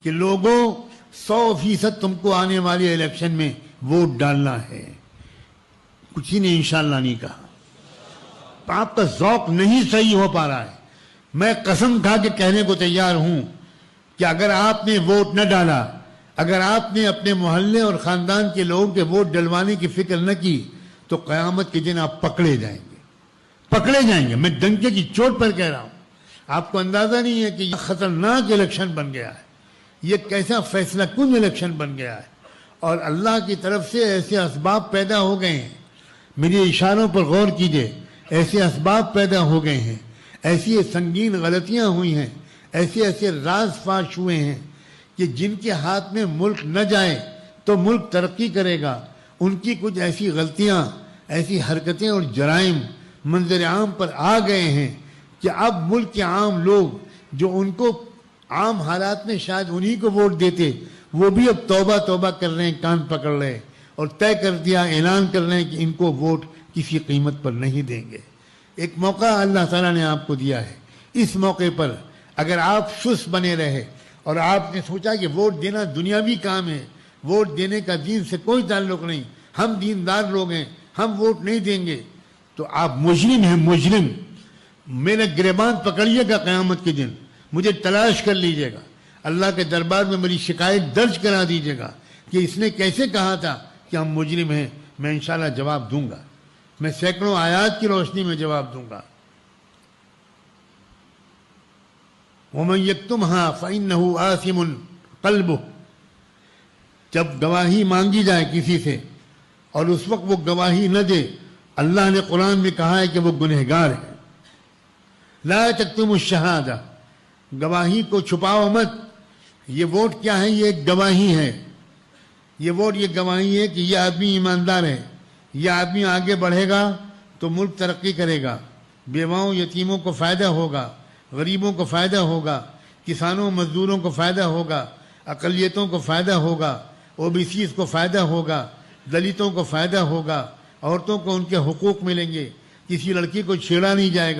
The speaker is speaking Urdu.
کہ لوگوں 100% تم کو آنے والے الیکشن میں ووٹ ڈالنا ہے. کسی نے انشاءاللہ نہیں کہا. آپ کا ذوق نہیں صحیح ہو پا رہا ہے. میں قسم کھا کے کہنے کو تیار ہوں کہ اگر آپ نے ووٹ نہ ڈالا، اگر آپ نے اپنے محلے اور خاندان کے لوگوں کے ووٹ ڈلوانے کی فکر نہ کی تو قیامت کے دن آپ پکڑے جائیں گے. پکڑے جائیں گے. میں ڈنکے کی چوٹ پر کہہ رہا ہوں. آپ کو اندازہ نہیں ہے کہ یہ خطرناک الیکشن بن گیا ہے. یہ کیسا فیصلہ کن الیکشن بن گیا ہے. اور اللہ کی طرف سے ایسے اسباب پیدا ہو گئے ہیں. میرے اشاروں پر غور کیجئے. ایسے اسباب پیدا ہو گئے ہیں، ایسی سنگین غلطیاں ہوئی ہیں، ایسے راز فاش ہوئے ہیں کہ جن کے ہاتھ میں ملک نہ جائے تو ملک ترقی کرے گا. ان کی کچھ ایسی غلطیاں، ایسی حرکتیں اور جرائم منظر عام پر آ گئے ہیں کہ اب ملک کے عام لوگ جو ان کو عام حالات میں شاید انہی کو ووٹ دیتے، وہ بھی اب توبہ توبہ کر رہے ہیں، کان پکڑ رہے ہیں اور طے کر دیا، اعلان کر رہے ہیں کہ ان کو ووٹ کسی قیمت پر نہیں دیں گے. ایک موقع اللہ تعالیٰ نے آپ کو دیا ہے. اس موقع پر اگر آپ سست بنے رہے اور آپ نے سوچا کہ ووٹ دینا دنیاوی کام ہے، ووٹ دینے کا دین سے کوئی تعلق نہیں، ہم دیندار لوگ ہیں، ہم ووٹ نہیں دیں گے، تو آپ مجرم ہیں. مجرم. میرا گریبان پکڑیے گا قیامت کے دن، مجھے تلاش کر لیجئے گا، اللہ کے دربار میں میری شکایت درج کرا دیجئے گا کہ اس نے کیسے کہا تھا کہ ہم مجرم ہیں. میں انشاءاللہ جواب دوں گا. میں سینکڑوں آیات کی روشنی میں جواب دوں گا. وَمَنْ يَكْتُمْهَا فَإِنَّهُ آثِمٌ قَلْبُهُ. جب گواہی مانگی جائے کسی سے اور اس وقت وہ گواہی نہ دے، اللہ نے قرآن میں کہا ہے کہ وہ گنہگار ہے. لا تکتموا الشہادہ. گواہی کو چھپاؤ مت. یہ ووٹ کیا ہے؟ یہ ایک گواہی ہے. یہ ووٹ یہ گواہی ہے کہ یہ آدمی ایماندار ہے، یہ آدمی آگے بڑھے گا تو ملک ترقی کرے گا، بیواؤں یتیموں کو فائدہ ہوگا، غریبوں کو فائدہ ہوگا، کسانوں مزدوروں کو فائدہ ہوگا، اقلیتوں کو فائدہ ہوگا، OBCs کو فائدہ ہوگا، دلتوں کو فائدہ ہوگا، عورتوں کو ان کے حقوق ملیں گے، کسی لڑکی کو چھیڑا نہیں جائے گا.